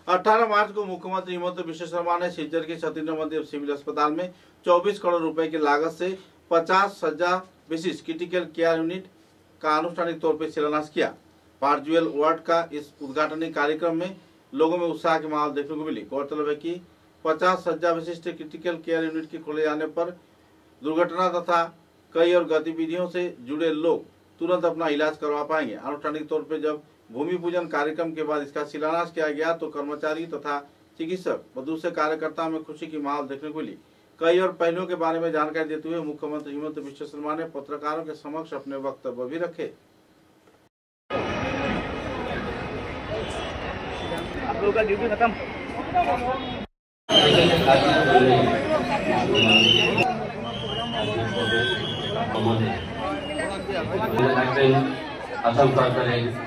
18 मार्च को मुख्यमंत्री हिमंत बिश्व शर्मा ने सिलचर के सतीन्द्र मंदिर सिविल अस्पताल में 24 करोड़ रुपए की लागत से 50 सज्जा विशिष्ट क्रिटिकल केयर यूनिट का आनुष्ठानिक तौर पर शिलान्यास किया। पार्जुएल वार्ड का इस उद्घाटनी कार्यक्रम में लोगों में उत्साह की माहौल देखने को मिली। गौरतलब है कि 50 सज्जा विशिष्ट क्रिटिकल केयर यूनिट के खोले जाने पर दुर्घटना तथा कई और गतिविधियों से जुड़े लोग तुरंत अपना इलाज करवा पाएंगे। आनुष्ठानिक तौर पर जब भूमि पूजन कार्यक्रम के बाद इसका शिलान्यास किया गया तो कर्मचारी तथा चिकित्सक व दूसरे कार्यकर्ताओं में खुशी की माहौल देखने को मिली। कई और पहलुओं के बारे में जानकारी देते हुए मुख्यमंत्री हिमंत बिश्व शर्मा ने पत्रकारों के समक्ष अपने वक्तव्य भी रखे। आप लोगों का ड्यूटी खत्म। आसाम सरकार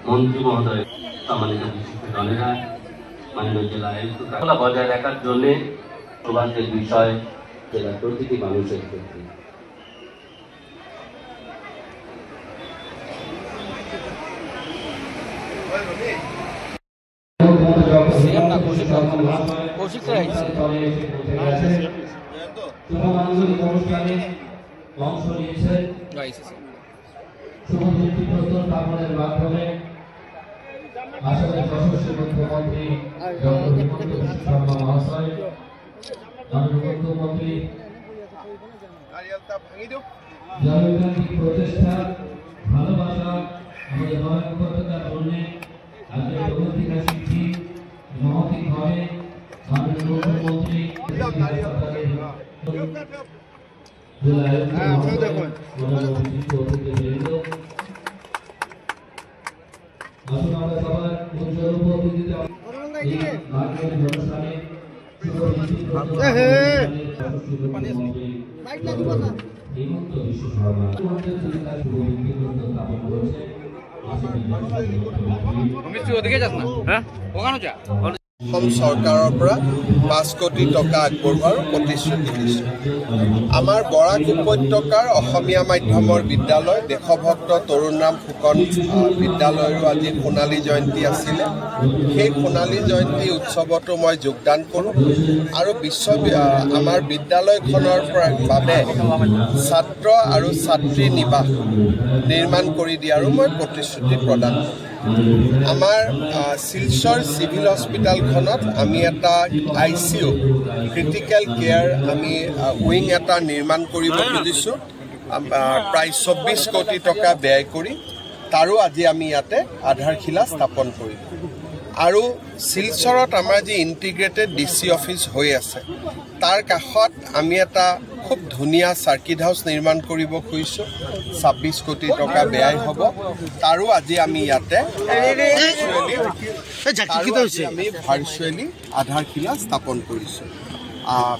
मंत्री महोदय सम्मानित विशिष्टजनेरा माननीय जिला आयुक्त बजाय राखार जन्य प्रवासेर विषय জেলার প্রতিটি মানুষের ক্ষেত্রে আসলে যশস্বী মুখ্যমন্ত্রী ডক্টর হিমন্ত বিশ্ব শর্মা মহাশয় মাননীয় মুখ্যমন্ত্রী জনগণের প্রচেষ্টা ভালোবাসা আমাদের মানবতার জন্য আজকে ঐতিহাসিক দিন মহতিভাবে মাননীয় মুখ্যমন্ত্রী सरकारों पर 5 कोटी टका आगबढ़ोৱাৰ प्रतिश्रुति दिছে। आमार बराक उपत्यकार अসমীয়া माध्यমৰ विद्यालय देशभक्त तरुणराम फुकन विद्यालय आज सोनाली जयंती आছিলে। সেই সোণালী जयंती उत्सवतो मैं योगदान करूँ और विश्व आमार विद्यालयखনৰ বাবে छात्र और छात्री निवास निर्माण कर दियारो मैं प्रतिश्रुति प्रदान आमार सिलचर सिविल हस्पिटाल आमी एटा ICU क्रिटिकल केयर आमी उइंग एटा निर्माण करिब खुजिছো प्राय 24 कोटी टका व्यय करी तारो आज आमी याते आधारशिला स्थापन करिलो और सिलचरत आमार जी इंटीग्रेटेड DC ऑफिस होय आछे तार काखत आमी एटा खूब धुनिया सार्किट हाउस निर्माण करिब खुजिছো 26 कोटी टका व्यय हब तारो आज आमी याते भार्चुअली आधारशिला स्थापन करिছো।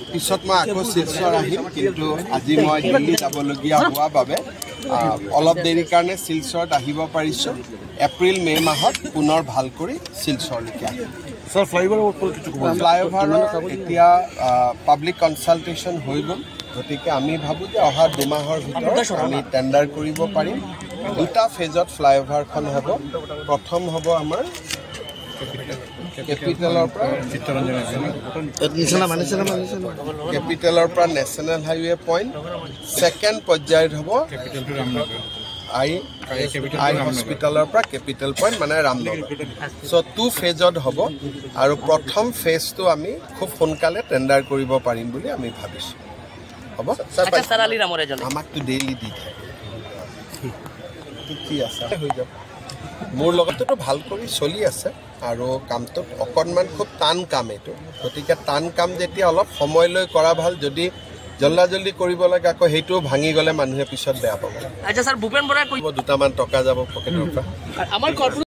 पिছত मैं आको सिलचर आहिम किन्तु आज मैं दिल्ली जाबलगिया हुआ बाबे अलप देरी कारणे सिलचरत आहिब पारिছো। एप्रिल मे माहत पुनर ভাল কৰি सिलचरলৈকে सर फ्लाईओभार এতিয়া पाब्लिक कन्साल्टेशन হৈ গ'ল গতিকে আমি ভাবো যে অহা 2 মাহৰ ভিতৰত আমি টেন্ডাৰ কৰিব পাৰিম। দুটা ফেজত फ्लाईओभारখন হ'ব। प्रथम হ'ব আমাৰ कैपिटलर नेशनल हाईवे पॉइंट सेकेंड पर्याय हम आई हस्पिटल कैपिटल पॉइंट माने रामनगर सो 2 फेजत हम और प्रथम फेज तो आमी खूब सोनकाले टेंडार करिब पारिम बुली आमी भाबिছো হ'ব। আমাক তো डेली দি থাকে কি আছে হৈ যাব मोर लगतो भाल करी चलि आछे और कामतो अकणमान खूब टान काम एतो गतिके टान काम जेतिया अलप समय लय करा भाल जदि जल्दा जल्दी करिब लागे आको हेतु भांगी गले मानुहे पिছত बेया पाबो। अच्छा सर भूपेन बराक दुटामान टका जाबो पकेटर পৰা।